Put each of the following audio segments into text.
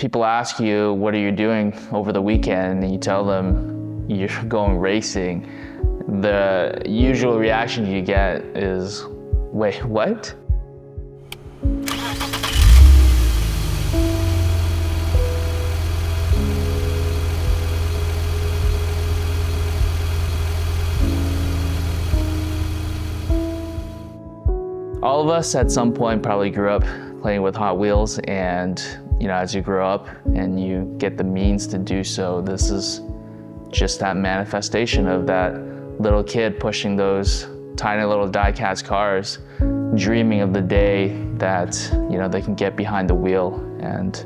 people ask you, what are you doing over the weekend? And you tell them you're going racing. The usual reaction you get is, wait, what? All of us at some point probably grew up playing with Hot Wheels, and as you grow up and you get the means to do so, this is just that manifestation of that little kid pushing those tiny little die-cast cars, dreaming of the day that they can get behind the wheel and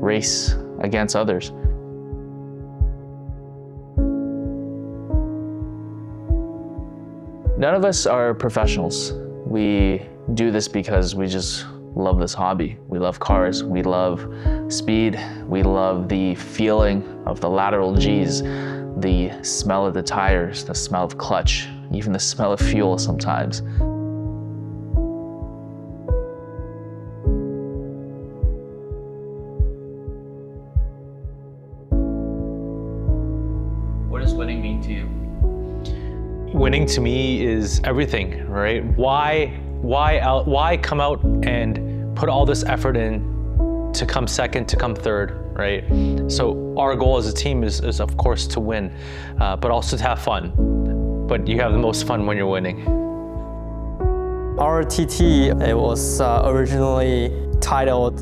race against others. None of us are professionals. We do this because we just love this hobby. We love cars, we love speed, we love the feeling of the lateral G's, the smell of the tires, the smell of clutch, even the smell of fuel sometimes. What does winning mean to you? Winning to me is everything, right? Why come out and put all this effort in to come second, to come third, right? So our goal as a team is of course to win, but also to have fun. But you have the most fun when you're winning. Our TT, it was originally titled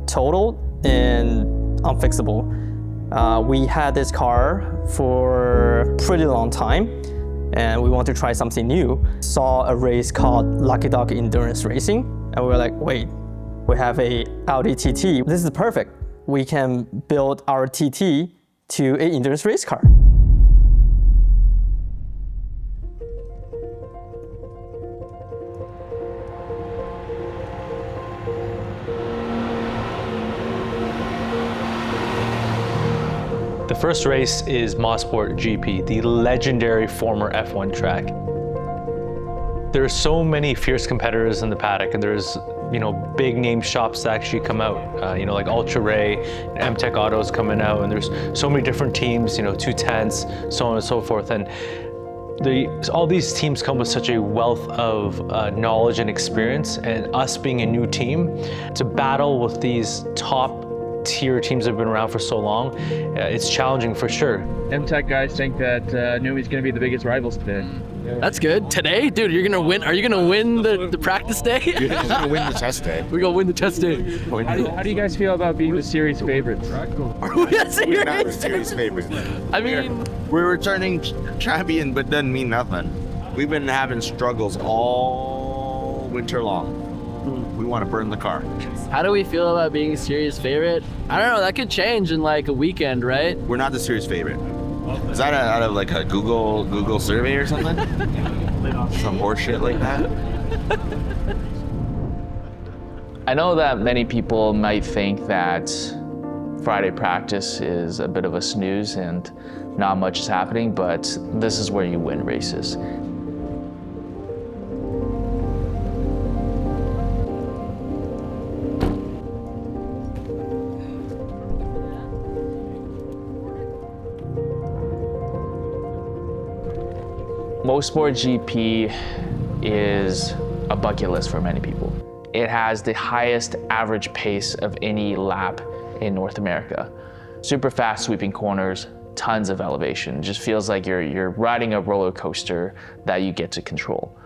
Total and Unfixable. We had this car for a pretty long time, and we want to try something new. Saw a race called Lucky Dog Endurance Racing, and we were like, wait, we have a Audi TT. This is perfect. We can build our TT to an endurance race car. The first race is Mosport GP, the legendary former F1 track. There are so many fierce competitors in the paddock, and there's big name shops that actually come out, like Ultra Ray, M-Tech Auto's coming out, and there's so many different teams, 210s, so on and so forth. And all these teams come with such a wealth of knowledge and experience, and us being a new team, to battle with these top tier teams that have been around for so long, it's challenging for sure. M-Tech guys think that Numi's going to be the biggest rivals today. That's good. Today? Dude, you're going to win. Are you going to win the practice day? You're going to win the test day. We're going to win the test day. How do you guys feel about being the series favorites? Are we a We're not the series? series favorites. I mean, We're returning champion, but doesn't mean nothing. We've been having struggles all winter long. We want to burn the car. how do we feel about being series favorite? I don't know, that could change in like a weekend, right? We're not the series favorite. Is that out of like a Google survey or something? Some horse shit like that? I know that many people might think that Friday practice is a bit of a snooze and not much is happening, but this is where you win races. Mosport GP is a bucket list for many people. It has the highest average pace of any lap in North America. Super fast sweeping corners, tons of elevation. It just feels like you're riding a roller coaster that you get to control.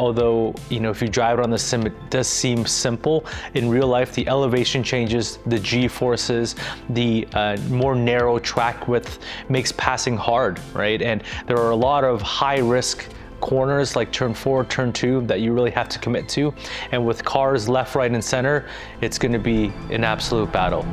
although, you know, if you drive it on the sim, it does seem simple. In real life, the elevation changes, the G-forces, the more narrow track width makes passing hard, right? And there are a lot of high-risk corners like turn 4, turn 2 that you really have to commit to. And with cars left, right, and center, it's going to be an absolute battle.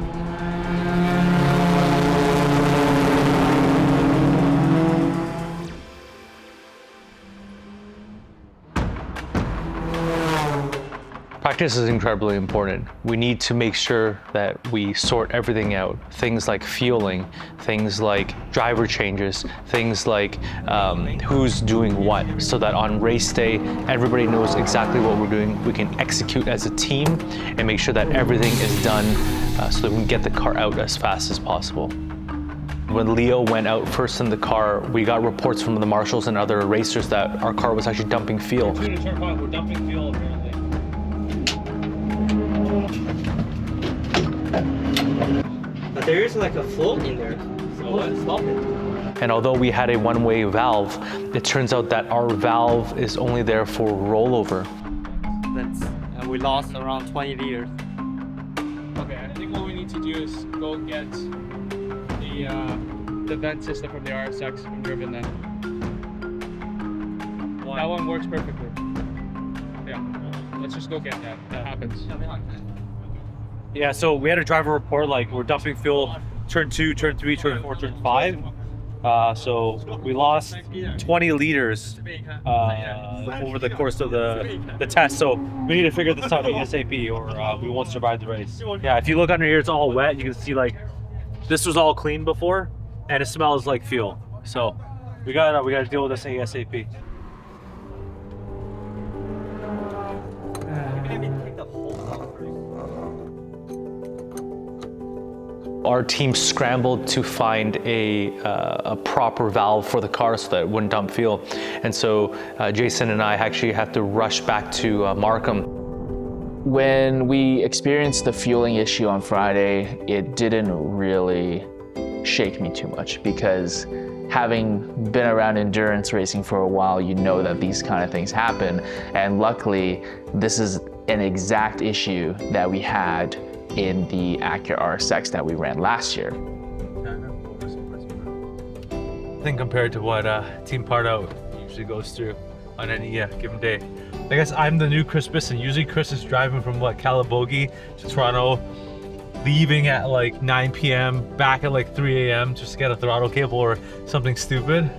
Practice is incredibly important. We need to make sure that we sort everything out. Things like fueling, things like driver changes, things like who's doing what, so that on race day, everybody knows exactly what we're doing. We can execute as a team and make sure that everything is done so that we can get the car out as fast as possible. When Leo went out first in the car, we got reports from the marshals and other racers that our car was actually dumping fuel. We're dumping fuel apparently. But there is like a float in there. So let's stop it. And although we had a one-way valve, it turns out that our valve is only there for rollover. And we lost around 20 liters. Okay, I think what we need to do is go get the vent system from the RSX and driven then. That one works perfectly. Yeah, let's just go get that. That happens. Yeah, so we had a driver report like we're dumping fuel turn 2, turn 3, turn 4, turn 5. So we lost 20 liters over the course of the test. So we need to figure this out ASAP or we won't survive the race. Yeah, if you look under here, it's all wet. You can see like this was all clean before and it smells like fuel. So we gotta deal with this ASAP. Our team scrambled to find a proper valve for the car so that it wouldn't dump fuel. And so Jason and I actually had to rush back to Markham. When we experienced the fueling issue on Friday, it didn't really shake me too much because having been around endurance racing for a while, you know that these kind of things happen. And luckily, this is an exact issue that we had in the Acura RSX that we ran last year. I think compared to what Team Pardo usually goes through on any given day. I guess I'm the new Chris Bisson. Usually Chris is driving from Calabogie to Toronto, leaving at like 9 p.m., back at like 3 a.m. just to get a throttle cable or something stupid.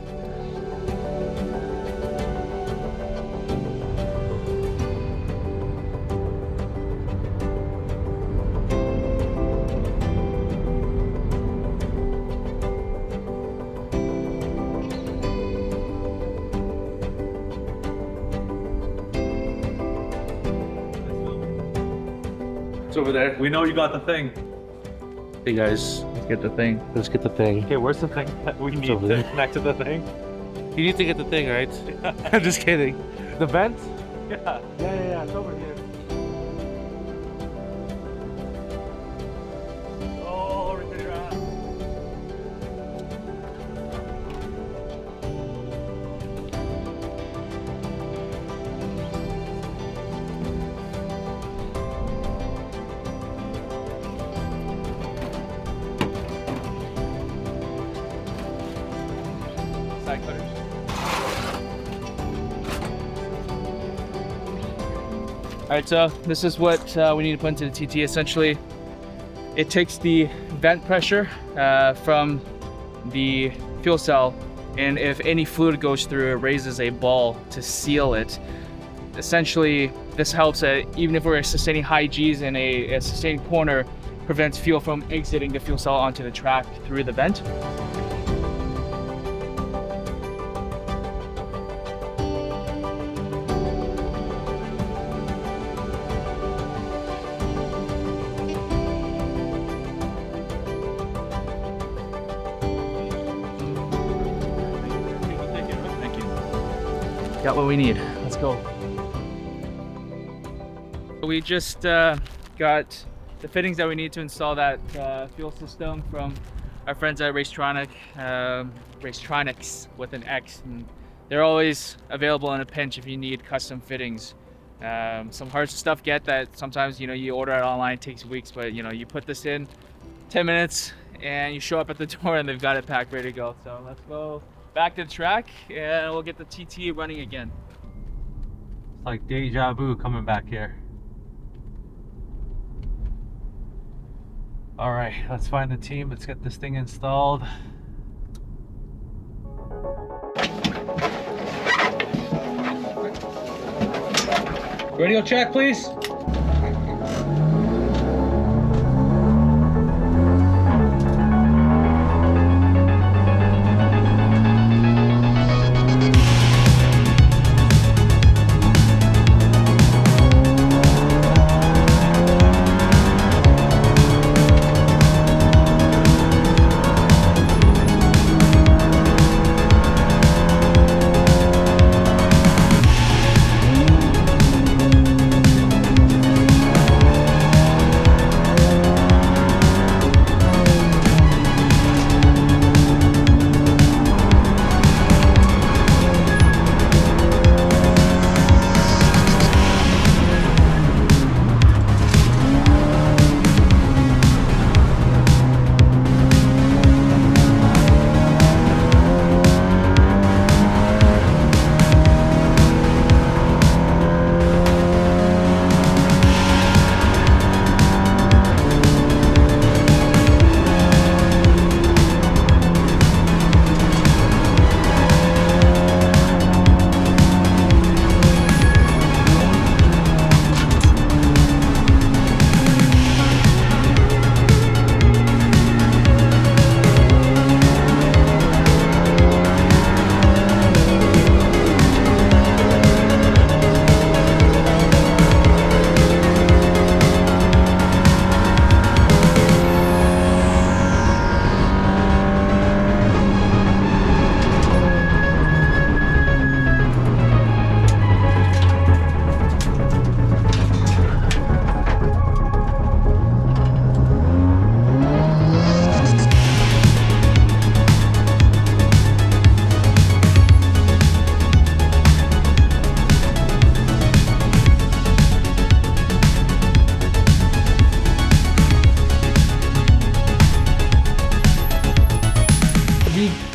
It's over there. We know you got the thing. Hey guys, let's get the thing. Let's get the thing. Okay, where's the thing that we need to connect to the thing? You need to get the thing, right? I'm just kidding. The vent? Yeah. It's over here. Oh, over to your ass. Side cutters. All right, so this is what we need to put into the TT. Essentially, it takes the vent pressure from the fuel cell, and if any fluid goes through, it raises a ball to seal it. Essentially, this helps even if we're sustaining high Gs in a sustained corner, prevents fuel from exiting the fuel cell onto the track through the vent. Got what we need. Let's go. We just got the fittings that we need to install that fuel system from our friends at Racetronic, Racetronics with an X, and they're always available in a pinch if you need custom fittings. Some hard stuff get that sometimes, you know, you order it online, it takes weeks, but you know, you put this in 10 minutes and you show up at the door and they've got it packed, ready to go. So let's go back to the track and we'll get the TT running again. It's like deja vu coming back here. All right, let's find the team. Let's get this thing installed. Radio check, please.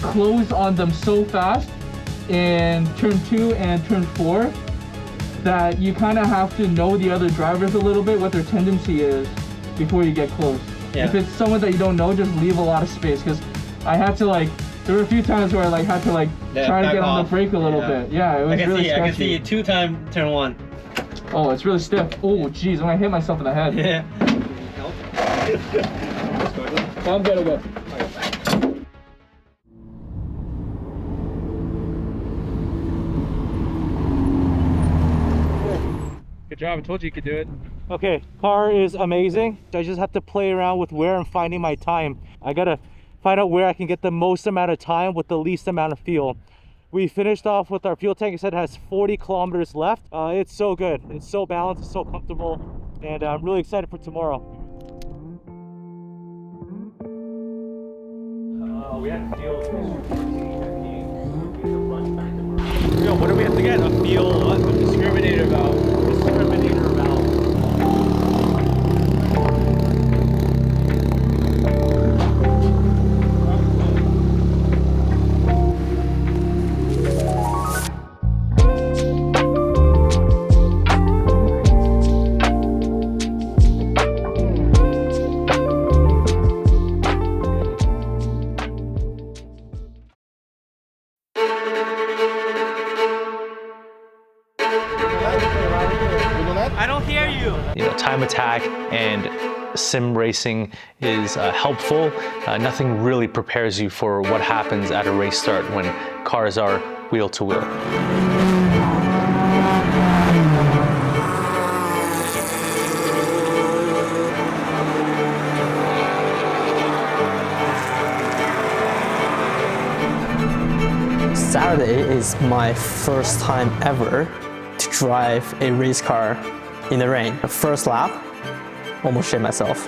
Close on them so fast in turn 2 and turn 4 that you kind of have to know the other drivers a little bit, what their tendency is before you get close. Yeah. If it's someone that you don't know, just leave a lot of space, because I had to there were a few times where I had to try to get on the brake a little bit. Yeah, it was really sketchy. I can see you 2-time turn 1. Oh, it's really stiff. Oh, geez, I'm gonna hit myself in the head. Yeah. I'm good, I'm good. Good job, I told you could do it. Okay, car is amazing. I just have to play around with where I'm finding my time. I gotta find out where I can get the most amount of time with the least amount of fuel. We finished off with our fuel tank. It said it has 40 kilometers left. It's so good. It's so balanced, it's so comfortable, and I'm really excited for tomorrow. We have to deal with what do we have to get? A fuel Discriminator valve. discriminator valve. I don't hear you. You know, time attack and sim racing is helpful. Nothing really prepares you for what happens at a race start when cars are wheel to wheel. Saturday is my first time ever to drive a race car in the rain. The first lap, almost shit myself.